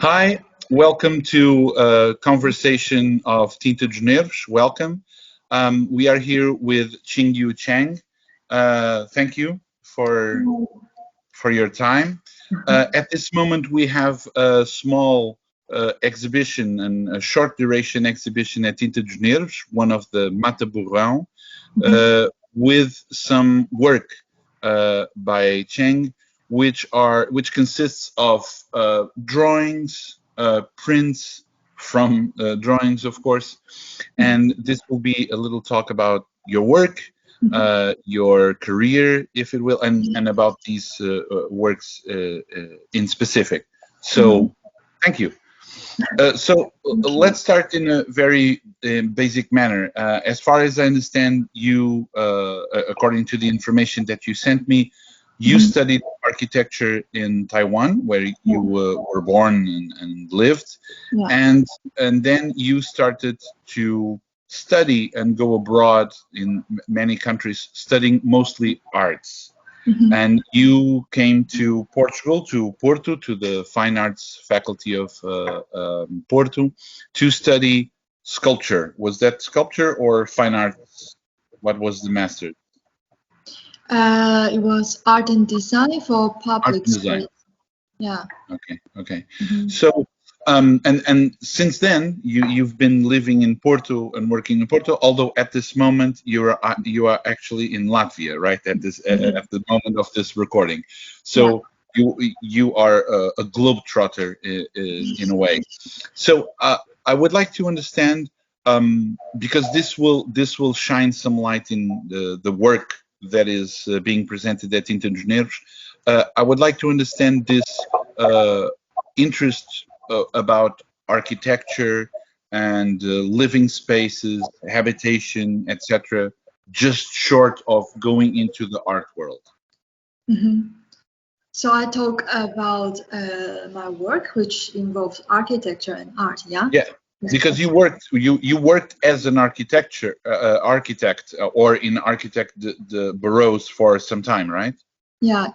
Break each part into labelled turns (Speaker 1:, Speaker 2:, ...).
Speaker 1: Hi, welcome to a conversation of Tinta de Nervos. Welcome. We are here with Ching-Yu Cheng. Thank you for your time. At this moment, we have a small exhibition and a short duration exhibition at Tinta de Nervos, one of the Mata-Borrão, with some work by Cheng, which consists of drawings, prints from drawings, of course, and this will be a little talk about your work, your career, if it will, and about these works in specific. So, thank you. So let's start in a very basic manner. As far as I understand, you, according to the information that you sent me, you studied architecture in Taiwan, where you were born and lived, and then you started to study and go abroad in many countries, studying mostly arts. And you came to Portugal, to Porto, to the Fine Arts Faculty of Porto, to study sculpture. Was that sculpture or fine arts? What was the master?
Speaker 2: It was art and design for
Speaker 1: Art
Speaker 2: public
Speaker 1: and design.
Speaker 2: space. Yeah.
Speaker 1: Okay. So, and since then, you've been living in Porto and working in Porto. Although at this moment you are actually in Latvia, right? At the moment of this recording, so you are a globetrotter in a way. So I would like to understand, because this will shine some light in the work that is being presented at Engenheiros. I would like to understand this interest about architecture and living spaces, habitation, etc., just short of going into the art world.
Speaker 2: So I talk about my work, which involves architecture and art. Yeah.
Speaker 1: Yeah. Because you worked as an architect or in architect the bureaus for some time, right?
Speaker 2: Yeah.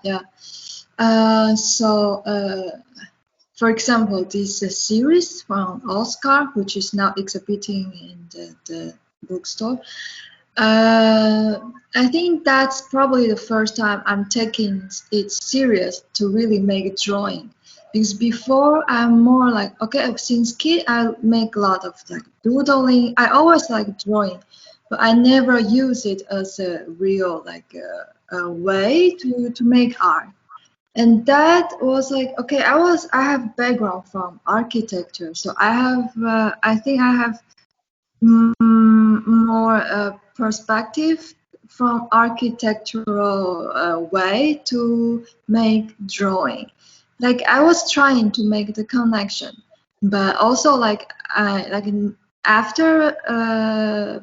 Speaker 2: For example, this series from Oskar, which is now exhibiting in the bookstore. I think that's probably the first time I'm taking it serious to really make a drawing. Because before I'm more like, okay, since kid I make a lot of like doodling. I always like drawing, but I never use it as a real like a way to make art. And that was like, okay, I have background from architecture, so I think I have more perspective from architectural way to make drawing. Like I was trying to make the connection, but also after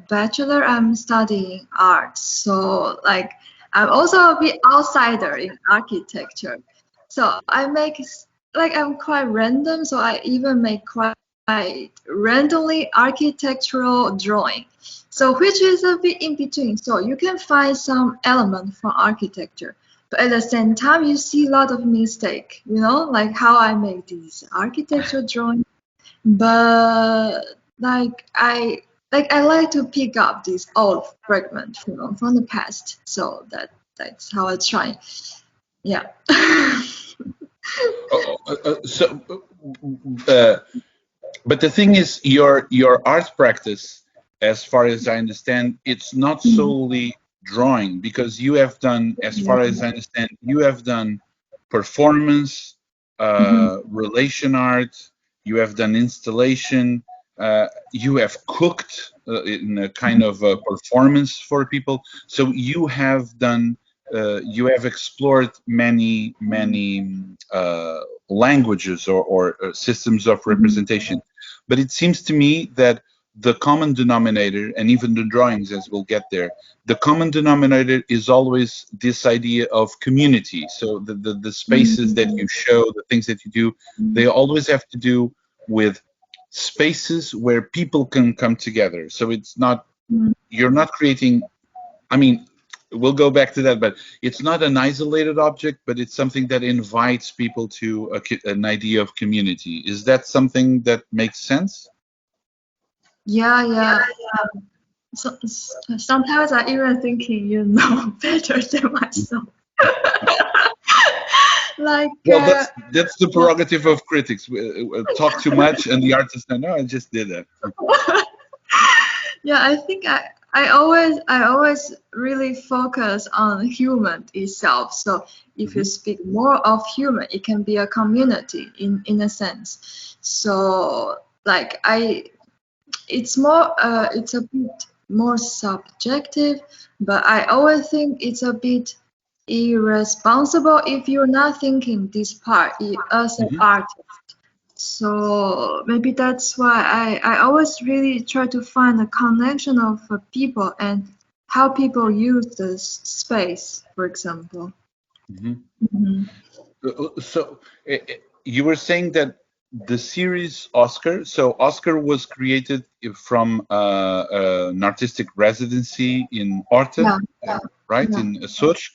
Speaker 2: bachelor I'm studying art, so like I'm also a bit outsider in architecture. So I make like I'm quite random, so I even make quite randomly architectural drawing, so which is a bit in between. So you can find some element from architecture, but at the same time you see a lot of mistake, like how I make these architectural drawings. But I like to pick up these old fragments from the past, so that's how I try. Yeah.
Speaker 1: But the thing is, your art practice, as far as I understand, it's not solely drawing, because you have done, as far as I understand, you have done performance, relation art, you have done installation, you have cooked in a kind of a performance for people. So you have done, you have explored many languages or systems of representation. But it seems to me that the common denominator, and even the drawings, as we'll get there, the common denominator is always this idea of community. So the spaces that you show, the things that you do, they always have to do with spaces where people can come together. So it's not, you're not creating, I mean, we'll go back to that, but it's not an isolated object, but it's something that invites people to an idea of community. Is that something that makes sense?
Speaker 2: Yeah, yeah. So, sometimes I even thinking you know better than myself. Like,
Speaker 1: Well, that's the prerogative of critics. Talk too much, and the artist, no, I just did that.
Speaker 2: yeah, I think I always really focus on human itself. So if you speak more of human, it can be a community in a sense. So like it's a bit more subjective, but I always think it's a bit irresponsible if you're not thinking this part as an artist. So maybe that's why I always really try to find a connection of people and how people use this space, for example.
Speaker 1: So you were saying that the series Oskar. So Oskar was created from an artistic residency in Orte,
Speaker 2: Yeah,
Speaker 1: right,
Speaker 2: yeah.
Speaker 1: in Sochi.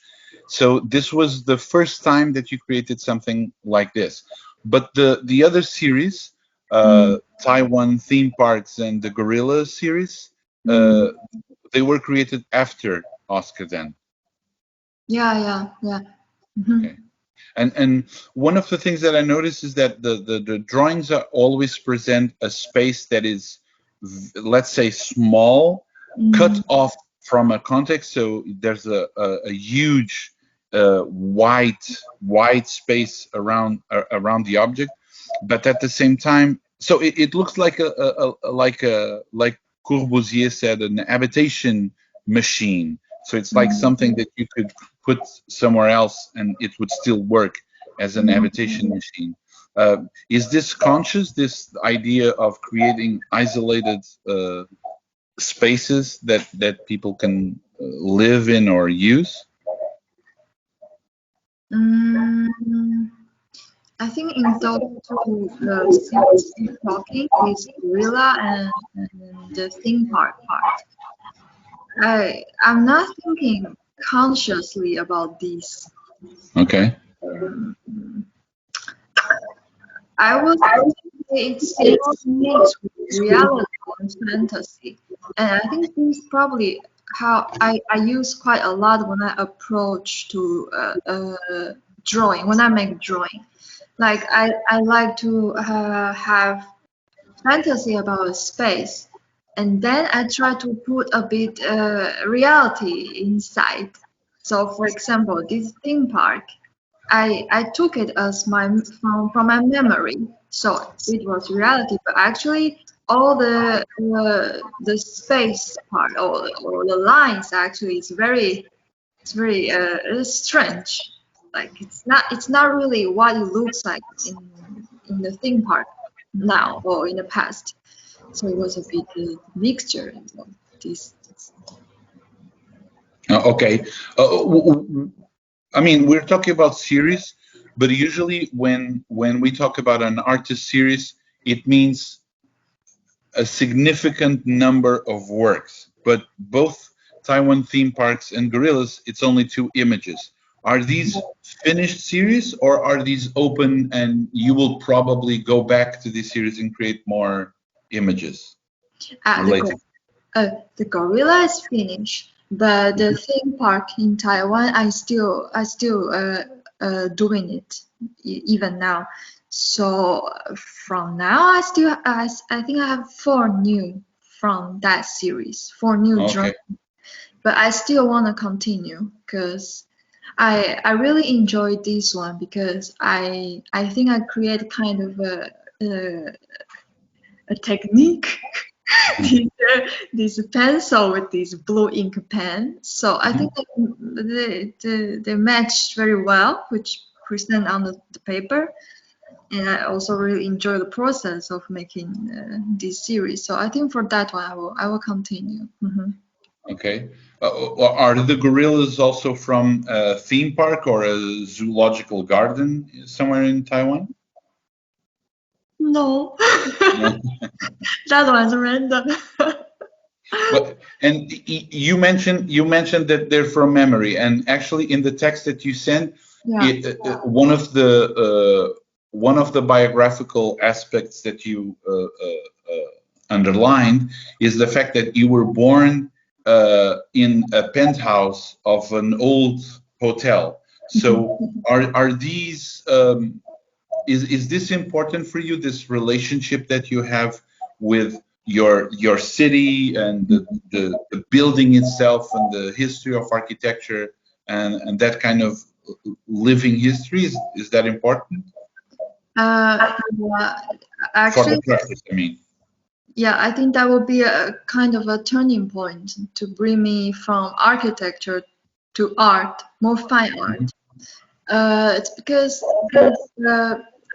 Speaker 1: So this was the first time that you created something like this. But the other series, Taiwan theme parks and the Gorilla series, they were created after Oskar then.
Speaker 2: Yeah.
Speaker 1: Okay. And one of the things that I noticed is that the drawings are always present a space that is, let's say, small, cut off from a context. So there's a huge wide space around the object, but at the same time, so it looks like like Corbusier said, an habitation machine. So it's like something that you could put somewhere else and it would still work as an habitation machine. Is this conscious, this idea of creating isolated spaces that people can live in or use?
Speaker 2: I think in those two series you're talking is gorilla and the theme park part. I'm not thinking consciously about this.
Speaker 1: Okay.
Speaker 2: I would say it's more mixed with reality and fantasy. And I think this is probably how I use quite a lot when I approach to drawing, when I make drawing. Like I like to have fantasy about a space, and then I try to put a bit reality inside. So, for example, this theme park, I took it as from my memory, so it was reality. But actually, all the space part or the lines actually is very strange. Like it's not really what it looks like in the theme park now or in the past. So it was a bit mixture of this.
Speaker 1: Okay. I mean, we're talking about series, but usually when we talk about an artist series, it means a significant number of works. But both Taiwan theme parks and Gorillas, it's only 2 images. Are these finished series or are these open and you will probably go back to this series and create more images related?
Speaker 2: The gorilla is finished, but the theme park in Taiwan, I still doing it even now. So from now, I think I have 4 new from that series, 4 new
Speaker 1: Okay.
Speaker 2: drawings. But I still want to continue because I really enjoyed this one because I think I create kind of a technique. this pencil with this blue ink pen. So I think they match very well, which present on the paper. And I also really enjoy the process of making this series. So I think for that one, I will continue.
Speaker 1: Okay. Are the gorillas also from a theme park or a zoological garden somewhere in Taiwan?
Speaker 2: No,
Speaker 1: No.
Speaker 2: that one's random.
Speaker 1: But you mentioned that they're from memory, and actually in the text that you sent,
Speaker 2: Yeah.
Speaker 1: one of the biographical aspects that you underlined is the fact that you were born in a penthouse of an old hotel. So are these is this important for you, this relationship that you have with your city and the building itself and the history of architecture and that kind of living history? Is that important
Speaker 2: Yeah,
Speaker 1: for the
Speaker 2: actually,
Speaker 1: practice, I mean?
Speaker 2: yeah, I think that would be a kind of a turning point to bring me from architecture to art, more fine art. It's because there's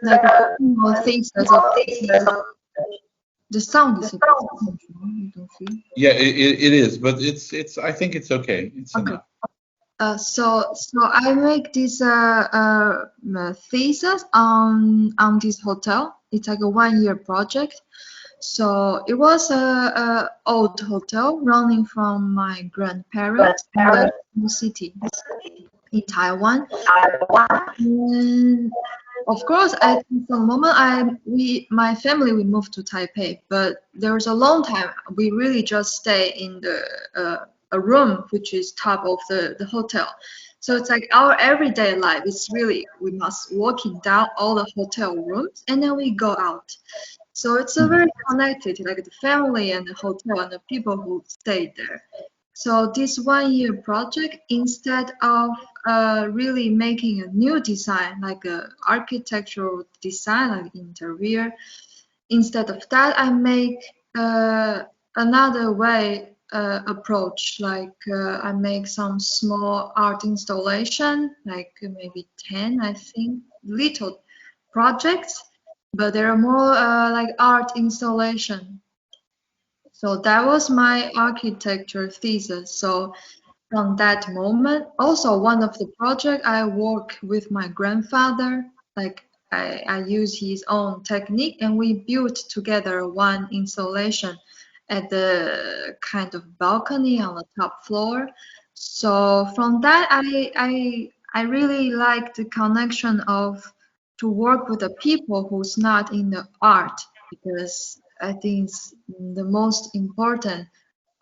Speaker 2: like a formal thesis of the sound is a bit you don't feel?
Speaker 1: Yeah, it is, but it's I think it's okay. It's
Speaker 2: Okay.
Speaker 1: enough.
Speaker 2: So I make this thesis on this hotel. It's like a 1 year project. So it was a old hotel running from my grandparents in a small city in Taiwan. And of course, at some moment, my family, we moved to Taipei, but there was a long time we really just stay in a room which is top of the hotel. So it's like our everyday life. It's really we must walking down all the hotel rooms and then we go out. So it's a very connected, like the family and the hotel and the people who stayed there. So this 1 year project, instead of really making a new design, like a architectural design, like interior, instead of that, I make another way approach. Like I make some small art installation, like maybe 10, I think, little projects, but they're more like art installation. So that was my architecture thesis. So from that moment, also one of the project I work with my grandfather, like I use his own technique and we built together one installation at the kind of balcony on the top floor. So from that, I really like the connection of to work with the people who's not in the art because I think it's the most important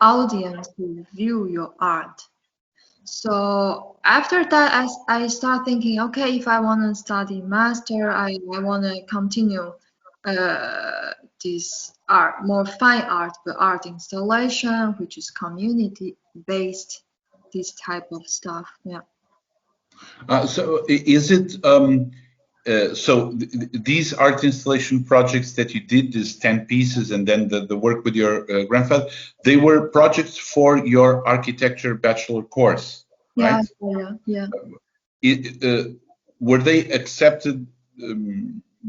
Speaker 2: audience to view your art. So after that, I start thinking, okay, if I want to study master, I want to continue uh, this art, more fine art, but art installation, which is community based, this type of stuff. Yeah.
Speaker 1: So is it so these art installation projects that you did, these 10 pieces, and then the work with your grandfather, they were projects for your architecture bachelor course,
Speaker 2: Yeah,
Speaker 1: right?
Speaker 2: yeah.
Speaker 1: It, were they accepted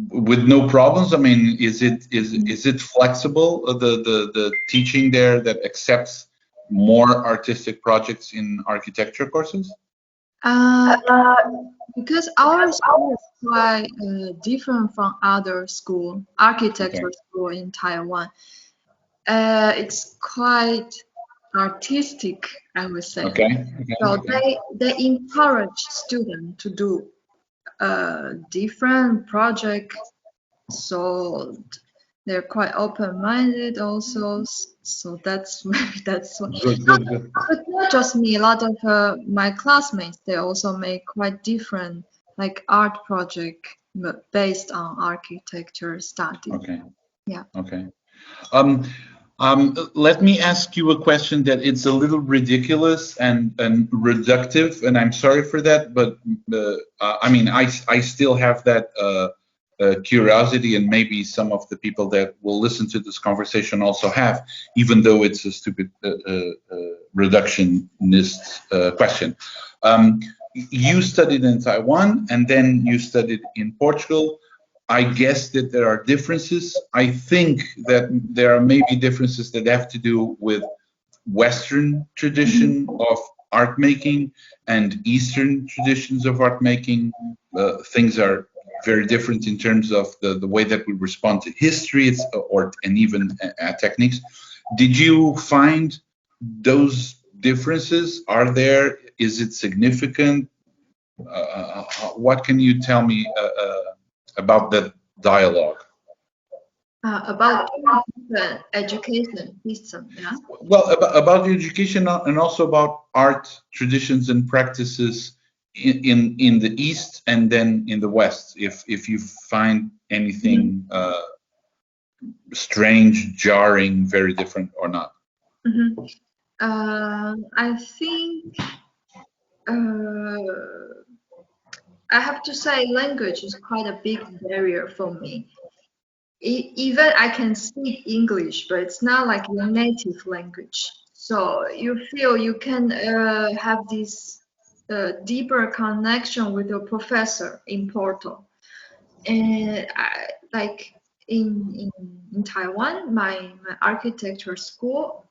Speaker 1: with no problems? I mean, is it flexible, the teaching there that accepts more artistic projects in architecture courses?
Speaker 2: Uh, because our school is quite different from other school,
Speaker 1: Okay.
Speaker 2: architecture school in Taiwan. It's quite artistic, I would say.
Speaker 1: Okay. Okay.
Speaker 2: So
Speaker 1: Okay.
Speaker 2: they encourage students to do different project. So they're quite open-minded also. So that's that's what.
Speaker 1: Good. Good. Good.
Speaker 2: But not just me. A lot of my classmates they also make quite different like art project but based on architecture study.
Speaker 1: Okay.
Speaker 2: Yeah.
Speaker 1: Okay. Um, Let me ask you a question that it's a little ridiculous and reductive, and I'm sorry for that, but I mean, I still have that curiosity, and maybe some of the people that will listen to this conversation also have, even though it's a stupid reductionist question. Um, you studied in Taiwan, and then you studied in Portugal. I guess that there are differences. I think that there are maybe differences that have to do with Western tradition of art making and Eastern traditions of art making. Things are very different in terms of the way that we respond to history, and even techniques. Did you find those differences, are there? Is it significant? What can you tell me about that dialogue?
Speaker 2: About the education system, yeah.
Speaker 1: Well, about the education and also about art traditions and practices in the East and then in the West, if you find anything strange, jarring, very different or not.
Speaker 2: Mm-hmm. I think I have to say language is quite a big barrier for me. Even I can speak English, but it's not like your native language. So you feel you can have this deeper connection with your professor in Porto. And like in Taiwan, my architecture school,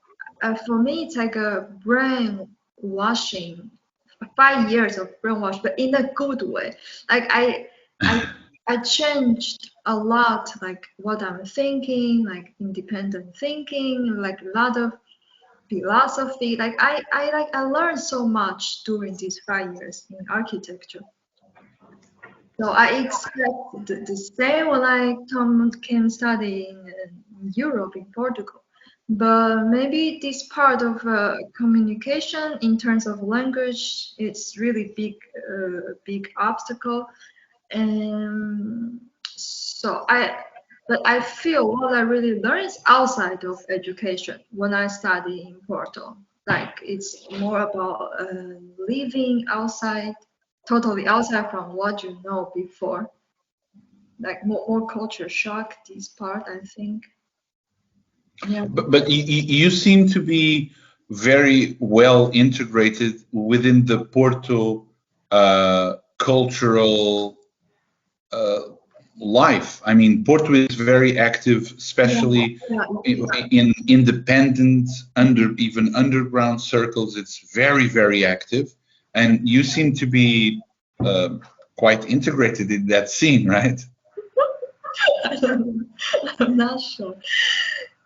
Speaker 2: for me, it's like a brainwashing, 5 years of brainwash, but in a good way. Like I, I changed a lot, like what I'm thinking, like independent thinking, like a lot of philosophy. Like I learned so much during these 5 years in architecture. So I expect the same when I came studying in Europe, in Portugal. But maybe this part of communication in terms of language, it's really big obstacle. And so but I feel what I really learn is outside of education when I study in Porto. Like it's more about living outside, totally outside from what you know before. Like more culture shock, this part, I think. Yeah.
Speaker 1: But you seem to be very well integrated within the Porto cultural uh, life. I mean, Porto is very active,
Speaker 2: Yeah,
Speaker 1: especially
Speaker 2: yeah,
Speaker 1: in independent, even underground circles. It's very, very active, and you seem to be uh, quite integrated in that scene, right?
Speaker 2: I don't know. I'm not sure.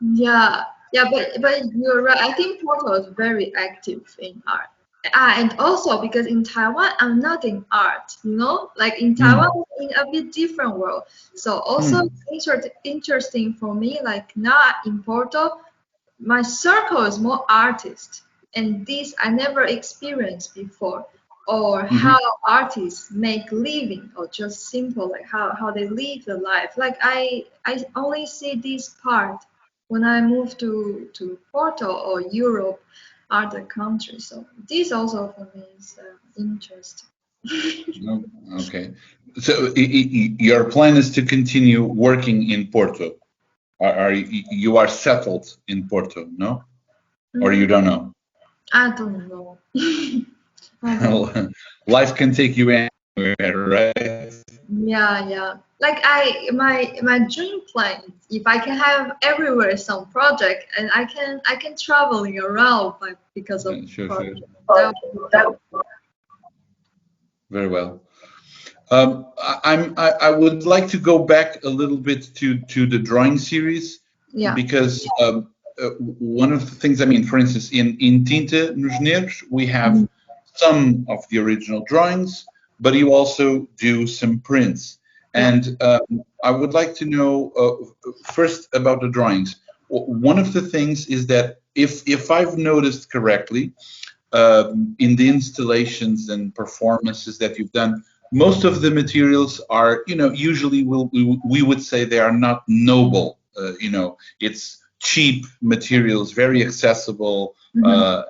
Speaker 2: Yeah, yeah, but you're right. I think Porto is very active in art. And also because in Taiwan, I'm not in art, like in Taiwan,
Speaker 1: Mm.
Speaker 2: in a bit different world. So also
Speaker 1: Mm.
Speaker 2: interesting for me, like now in Porto, my circle is more artist, and this I never experienced before, or
Speaker 1: Mhm.
Speaker 2: how artists make living, or just simple like how they live the life. Like I only see this part when I move to Porto or Europe, other countries. So this also for me is interesting.
Speaker 1: No? Okay. So your plan is to continue working in Porto. You are settled in Porto, no? Or you
Speaker 2: Mm,
Speaker 1: don't know?
Speaker 2: I don't know. I don't.
Speaker 1: Life can take you anywhere, right?
Speaker 2: Yeah, yeah. Like my dream plan is if I can have everywhere some project and I can traveling around like because of
Speaker 1: Sure, sure.
Speaker 2: project. That would be good.
Speaker 1: Very well. I would like to go back a little bit to the drawing series
Speaker 2: Yeah.
Speaker 1: because one of the things, I mean, for instance, in Tinta nos Negros, we have
Speaker 2: Mhm.
Speaker 1: some of the original drawings, but you also do some prints.
Speaker 2: Yeah.
Speaker 1: And I would like to know first about the drawings. One of the things is that if I've noticed correctly, in the installations and performances that you've done, most of the materials are, usually we would say they are not noble. It's cheap materials, very accessible.
Speaker 2: Mhm.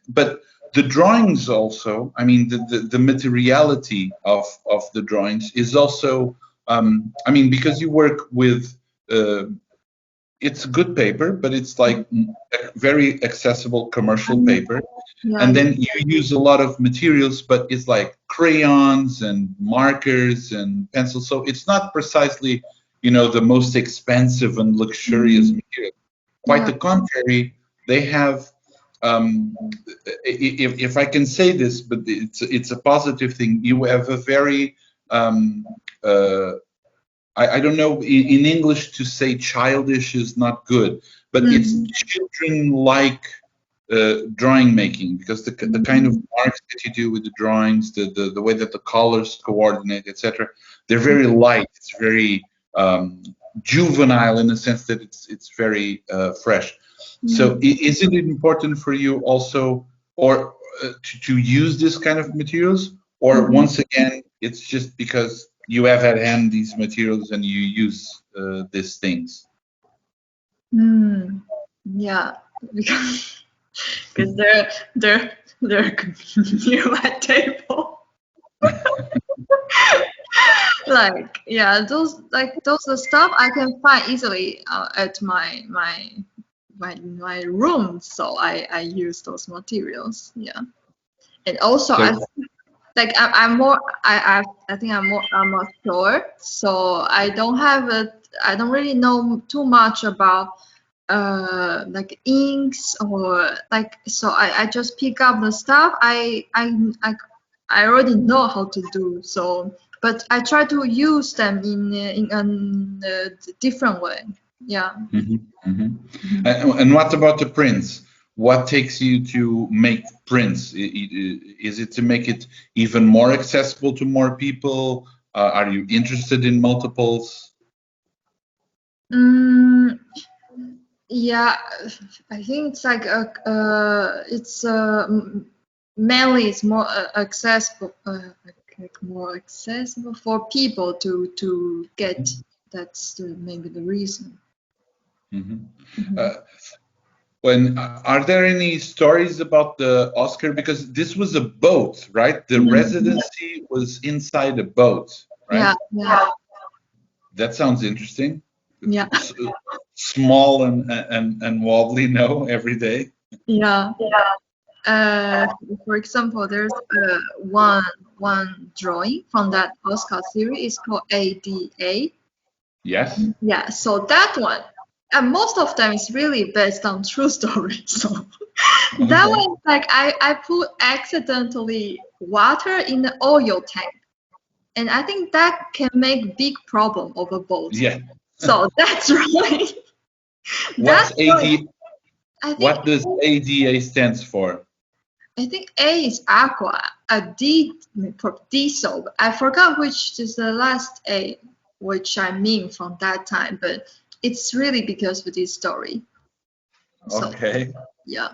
Speaker 1: But the drawings also, I mean, the materiality of the drawings is also, I mean, because you work with uh, it's good paper, but it's like very accessible commercial
Speaker 2: Um,
Speaker 1: paper.
Speaker 2: yeah,
Speaker 1: And
Speaker 2: yeah.
Speaker 1: then you use a lot of materials, but it's like crayons and markers and pencils. So it's not precisely, the most expensive and luxurious
Speaker 2: Mhm.
Speaker 1: material. Quite
Speaker 2: Yeah.
Speaker 1: the contrary, they have. Um, if I can say this, but it's a positive thing. You have a very uh, I don't know in English to say childish is not good, but it's
Speaker 2: Mhm.
Speaker 1: children-like drawing making, because the kind of marks that you do with the drawings, the way that the colors coordinate, etc., they're very light. It's very juvenile in the sense that it's very fresh. So isn't it important for you also, or to use this kind of materials, or once again, it's just because you have at hand these materials and you use these things?
Speaker 2: Yeah, because they're near my table. Like, yeah, those are stuff I can find easily at my room, so I use those materials. Yeah, and also
Speaker 1: So,
Speaker 2: I'm more I think I'm a short, so I don't really know too much about like inks or like, so I just pick up the stuff I already know how to do, so but I try to use them in a different way. Yeah.
Speaker 1: And what about the prints? What takes you to make prints? Is it to make it even more accessible to more people? Are you interested in multiples?
Speaker 2: Yeah, I think it's like mainly it's more accessible, more accessible for people to get. That's maybe the reason.
Speaker 1: Are there any stories about the Oscar? Because this was a boat, right? The residency was inside a boat, right?
Speaker 2: Yeah.
Speaker 1: That sounds interesting.
Speaker 2: Yeah.
Speaker 1: Small and wobbly, no, every day.
Speaker 2: Yeah. For example, there's one drawing from that Oskar series. It's called ADA.
Speaker 1: Yes.
Speaker 2: Yeah, so that one, and most of them is really based on true stories. So that one, like I put accidentally water in the oil tank, and I think that can make big problem of a boat.
Speaker 1: Yeah.
Speaker 2: So that's right.
Speaker 1: What's AD?
Speaker 2: I think,
Speaker 1: what does ADA stands for?
Speaker 2: I think A is aqua, a D for diesel. I forgot which is the last A, which I mean from that time, but it's really because of this story.
Speaker 1: Okay.
Speaker 2: So, yeah.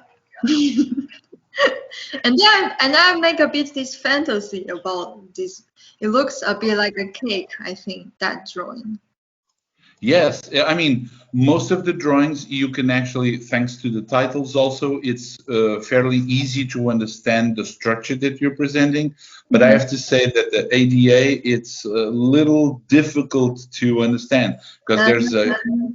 Speaker 2: and I make a bit this fantasy about this. It looks a bit like a cake, I think, that drawing.
Speaker 1: Yes, I mean, most of the drawings you can actually, thanks to the titles also, it's fairly easy to understand the structure that you're presenting. But I have to say that the ADA, it's a little difficult to understand because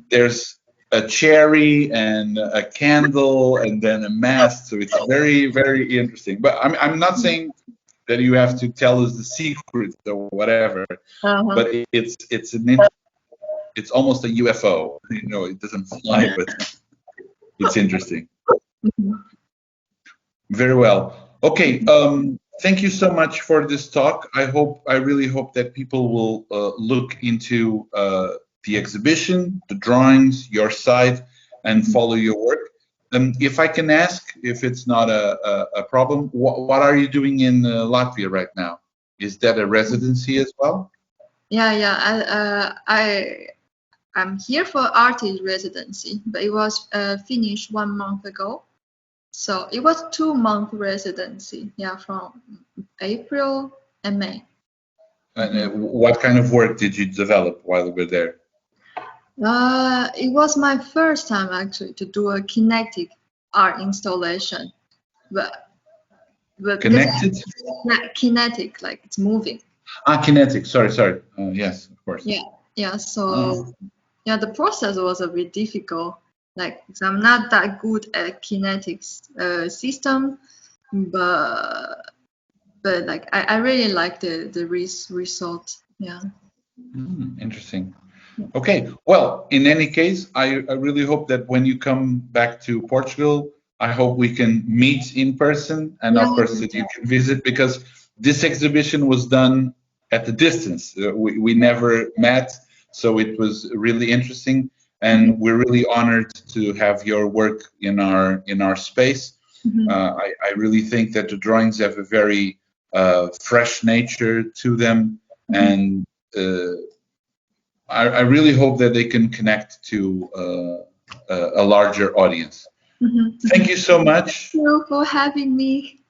Speaker 1: there's a cherry and a candle and then a mast. So it's very, very interesting. But I'm not saying that you have to tell us the secret or whatever, but it's almost a UFO. You know, it doesn't fly, but it's interesting. Very well. Okay. Thank you so much for this talk. I really hope that people will look into the exhibition, the drawings, your site, and follow your work. If I can ask, if it's not a problem, what are you doing in Latvia right now? Is that a residency as well?
Speaker 2: Yeah. I'm here for artist residency, but it was finished 1 month ago. So it was 2-month residency, yeah, from April and May.
Speaker 1: What kind of work did you develop while you were there?
Speaker 2: It was my first time actually to do a kinetic art installation, but
Speaker 1: Connected?
Speaker 2: kinetic, like it's moving.
Speaker 1: Kinetic. Sorry. Yes, of course.
Speaker 2: Yeah. So the process was a bit difficult. Like, I'm not that good at kinetics system, but like I really like the result. Yeah.
Speaker 1: Interesting. Okay. Well, in any case, I really hope that when you come back to Portugal, I hope we can meet in person, and of course that you can visit, because this exhibition was done at a distance. We never met, so it was really interesting, and we're really honored to have your work in our space. I really think that the drawings have a very fresh nature to them, and I really hope that they can connect to a larger audience. Thank you so much.
Speaker 2: Thank you for having me.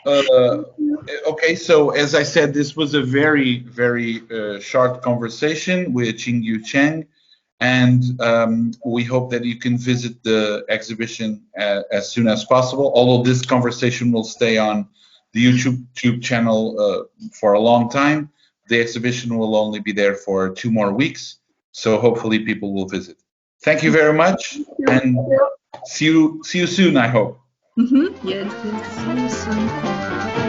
Speaker 1: Okay, so as I said, this was a very, very short conversation with Ching-Yu Cheng, and we hope that you can visit the exhibition as soon as possible. Although this conversation will stay on the YouTube channel for a long time, the exhibition will only be there for 2 more weeks, so hopefully people will visit. Thank you very much, and see you soon, I hope.
Speaker 2: Yes, see you soon.